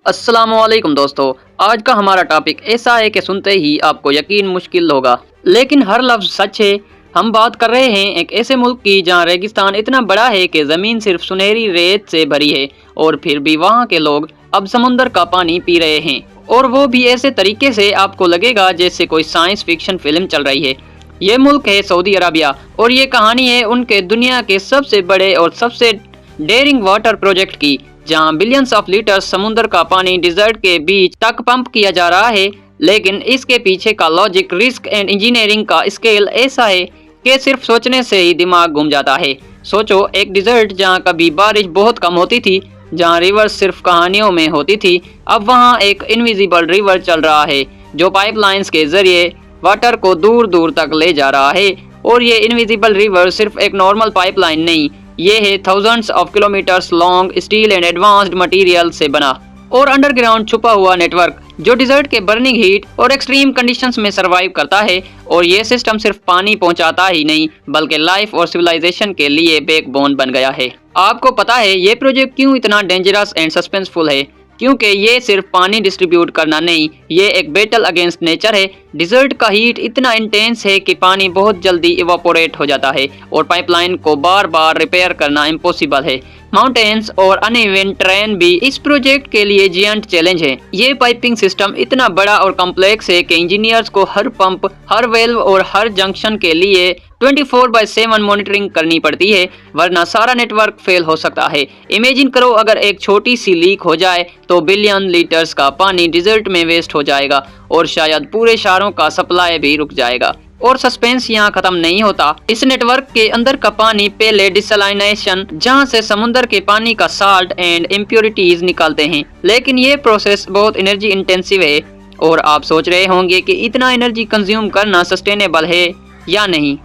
अस्सलामुअलैकुम दोस्तों। आज का हमारा टॉपिक ऐसा है कि सुनते ही आपको यकीन मुश्किल होगा, लेकिन हर लफ्ज़ सच है। हम बात कर रहे हैं एक ऐसे मुल्क की जहां रेगिस्तान इतना बड़ा है कि ज़मीन सिर्फ सुनहरी रेत से भरी है और फिर भी वहां के लोग अब समुंदर का पानी पी रहे हैं, और वो भी ऐसे तरीके से आपको लगेगा जैसे कोई साइंस फिक्शन फिल्म चल रही है। ये मुल्क है सऊदी अरबिया, और ये कहानी है उनके दुनिया के सबसे बड़े और सबसे डेयरिंग वाटर प्रोजेक्ट की, जहां बिलियंस ऑफ लीटर्स समुद्र का पानी डिजर्ट के बीच तक पंप किया जा रहा है। लेकिन इसके पीछे का लॉजिक, रिस्क एंड इंजीनियरिंग का स्केल ऐसा है कि सिर्फ सोचने से ही दिमाग घूम जाता है। सोचो, एक डिजर्ट जहां कभी बारिश बहुत कम होती थी, जहां रिवर्स सिर्फ कहानियों में होती थी, अब वहां एक इनविजिबल रिवर चल रहा है जो पाइपलाइंस के जरिए वाटर को दूर दूर तक ले जा रहा है। और ये इनविजिबल रिवर सिर्फ एक नॉर्मल पाइपलाइन नहीं, ये है thousands of kilometres long steel and advanced material से बना और अंडरग्राउंड छुपा हुआ नेटवर्क जो डिजर्ट के बर्निंग हीट और एक्सट्रीम कंडीशंस में सरवाइव करता है। और ये सिस्टम सिर्फ पानी पहुंचाता ही नहीं, बल्कि लाइफ और सिविलाइजेशन के लिए बैकबोन बन गया है। आपको पता है ये प्रोजेक्ट क्यों इतना डेंजरस एंड सस्पेंसफुल है? क्योंकि ये सिर्फ पानी डिस्ट्रीब्यूट करना नहीं, ये एक बैटल अगेंस्ट नेचर है। डिजर्ट का हीट इतना इंटेंस है कि पानी बहुत जल्दी इवापोरेट हो जाता है और पाइपलाइन को बार बार रिपेयर करना इम्पॉसिबल है। माउंटेन्स और अनइवन टेरेन भी इस प्रोजेक्ट के लिए जियंट चैलेंज है। ये पाइपिंग सिस्टम इतना बड़ा और कॉम्प्लेक्स है कि इंजीनियर्स को हर पंप, हर वेल्व और हर जंक्शन के लिए 24/7 मॉनिटरिंग करनी पड़ती है, वरना सारा नेटवर्क फेल हो सकता है। इमेजिन करो, अगर एक छोटी सी लीक हो जाए तो बिलियन लीटर्स का पानी डिजर्ट में वेस्ट हो जाएगा और शायद पूरे शहरों का सप्लाई भी रुक जाएगा। और सस्पेंस यहाँ खत्म नहीं होता। इस नेटवर्क के अंदर का पानी पहले डिसलाइनेशन, जहाँ से समुद्र के पानी का साल्ट एंड इम्प्योरिटीज निकालते हैं, लेकिन ये प्रोसेस बहुत एनर्जी इंटेंसिव है। और आप सोच रहे होंगे कि इतना एनर्जी कंज्यूम करना सस्टेनेबल है या नहीं।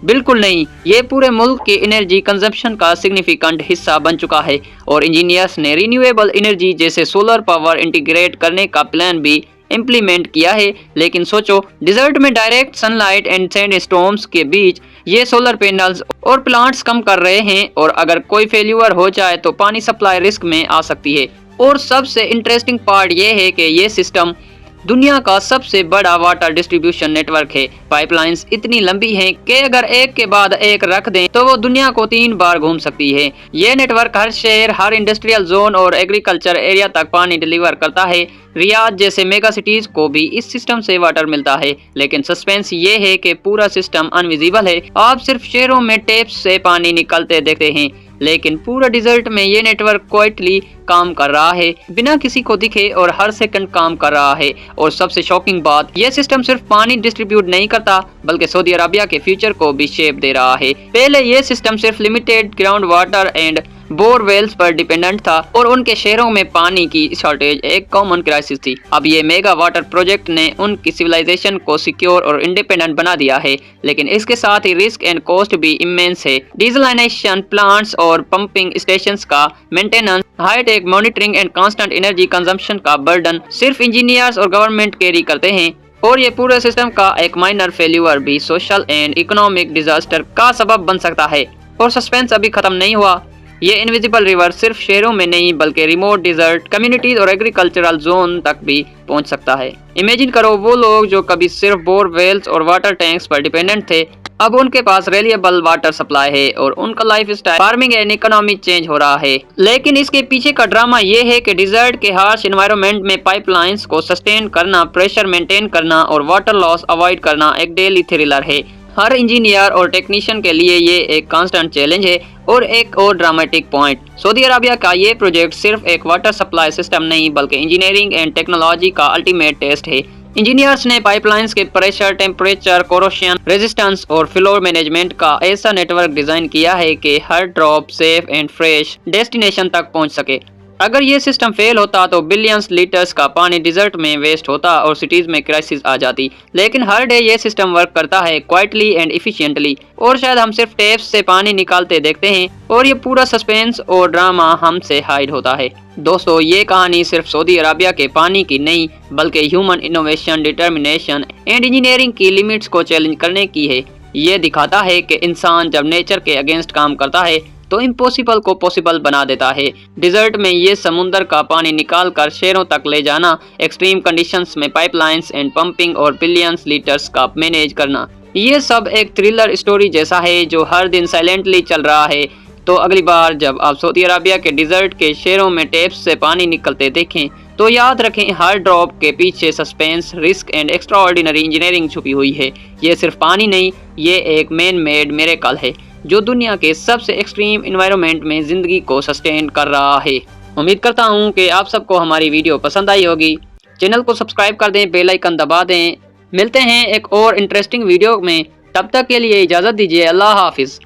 बिल्कुल नहीं, ये पूरे मुल्क के एनर्जी कंजप्शन का सिग्निफिकेंट हिस्सा बन चुका है और इंजीनियर्स ने रिन्यूएबल एनर्जी जैसे सोलर पावर इंटीग्रेट करने का प्लान भी इम्प्लीमेंट किया है। लेकिन सोचो, डिजर्ट में डायरेक्ट सनलाइट एंड सैंडस्टॉर्म्स के बीच ये सोलर पैनल्स और प्लांट्स कम कर रहे हैं, और अगर कोई फेल्यूर हो जाए तो पानी सप्लाई रिस्क में आ सकती है। और सबसे इंटरेस्टिंग पार्ट ये है कि ये सिस्टम दुनिया का सबसे बड़ा वाटर डिस्ट्रीब्यूशन नेटवर्क है। पाइपलाइंस इतनी लंबी हैं कि अगर एक के बाद एक रख दें तो वो दुनिया को 3 बार घूम सकती है। ये नेटवर्क हर शहर, हर इंडस्ट्रियल जोन और एग्रीकल्चर एरिया तक पानी डिलीवर करता है। रियाद जैसे मेगा सिटीज को भी इस सिस्टम से वाटर मिलता है। लेकिन सस्पेंस ये है कि पूरा सिस्टम अनविजिबल है। आप सिर्फ शहरों में टैप्स से पानी निकलते देखते हैं, लेकिन पूरा डिजर्ट में ये नेटवर्क क्वाइटली काम कर रहा है, बिना किसी को दिखे, और हर सेकंड काम कर रहा है। और सबसे शॉकिंग बात, ये सिस्टम सिर्फ पानी डिस्ट्रीब्यूट नहीं करता, बल्कि सऊदी अरबिया के फ्यूचर को भी शेप दे रहा है। पहले ये सिस्टम सिर्फ limited ground water and borewells पर डिपेंडेंट था और उनके शहरों में पानी की शॉर्टेज एक कॉमन क्राइसिस थी। अब ये मेगा वाटर प्रोजेक्ट ने उनकी सिविलाइजेशन को सिक्योर और इंडिपेंडेंट बना दिया है, लेकिन इसके साथ ही रिस्क एंड कॉस्ट भी इमेंस है। डिसलाइनेशन प्लांट्स और पंपिंग स्टेशंस का maintenance, high tech monitoring and constant energy consumption का बर्डन सिर्फ इंजीनियर्स और गवर्नमेंट कैरी करते हैं। और ये पूरे सिस्टम का एक माइनर फेल्यूर भी सोशल एंड इकोनॉमिक डिजास्टर का सबब बन सकता है। और सस्पेंस अभी खत्म नहीं हुआ। ये इनविजिबल रिवर सिर्फ शहरों में नहीं, बल्कि रिमोट डिजर्ट कम्युनिटीज और एग्रीकल्चरल जोन तक भी पहुंच सकता है। इमेजिन करो, वो लोग जो कभी सिर्फ बोरवेल्स और वाटर टैंक्स पर डिपेंडेंट थे, अब उनके पास रिलायबल वाटर सप्लाई है और उनका life style, farming and economy change हो रहा है। लेकिन इसके पीछे का ड्रामा ये है कि डिजर्ट के हार्श एनवायरनमेंट में पाइपलाइंस को सस्टेन करना, प्रेशर मेंटेन करना और वाटर लॉस अवॉइड करना एक डेली थ्रिलर है। हर इंजीनियर और टेक्नीशियन के लिए ये एक कांस्टेंट चैलेंज है। और एक और ड्रामेटिक पॉइंट, सऊदी अरबिया का ये प्रोजेक्ट सिर्फ एक वाटर सप्लाई सिस्टम नहीं, बल्कि इंजीनियरिंग एंड टेक्नोलॉजी का अल्टीमेट टेस्ट है। इंजीनियर्स ने पाइपलाइंस के प्रेशर, टेम्परेचर, कोरोशन रेजिस्टेंस और फ्लो मैनेजमेंट का ऐसा नेटवर्क डिजाइन किया है कि हर drop safe and fresh destination तक पहुंच सके। अगर ये सिस्टम फेल होता तो बिलियंस लीटर्स का पानी डिजर्ट में वेस्ट होता और सिटीज में क्राइसिस आ जाती। लेकिन हर डे ये सिस्टम वर्क करता है क्वाइटली एंड इफिशिएंटली, और शायद हम सिर्फ टैप्स से पानी निकालते देखते हैं और ये पूरा सस्पेंस और ड्रामा हमसे हाइड होता है। दोस्तों, ये कहानी सिर्फ सऊदी अरबिया के पानी की नहीं, बल्कि human innovation, determination and engineering की लिमिट्स को चैलेंज करने की है। ये दिखाता है कि इंसान जब नेचर के अगेंस्ट काम करता है तो इम्पॉसिबल को पॉसिबल बना देता है। डिजर्ट में ये समुंदर का पानी निकाल कर शहरों तक ले जाना, एक्सट्रीम कंडीशंस में पाइपलाइंस एंड पंपिंग और बिलियंस लीटर्स का मैनेज करना, ये सब एक थ्रिलर स्टोरी जैसा है जो हर दिन साइलेंटली चल रहा है। तो अगली बार जब आप सऊदी अरबिया के डिजर्ट के शहरों में टैप्स से पानी निकलते देखें तो याद रखें, हर ड्रॉप के पीछे suspense, risk and extraordinary engineering छुपी हुई है। ये सिर्फ पानी नहीं, ये एक मैन मेड मिरेकल है जो दुनिया के सबसे एक्सट्रीम एनवायरनमेंट में ज़िंदगी को सस्टेन कर रहा है। उम्मीद करता हूँ कि आप सबको हमारी वीडियो पसंद आई होगी। चैनल को सब्सक्राइब कर दें, बेल आइकन दबा दें। मिलते हैं एक और इंटरेस्टिंग वीडियो में, तब तक के लिए इजाज़त दीजिए। अल्लाह हाफिज़।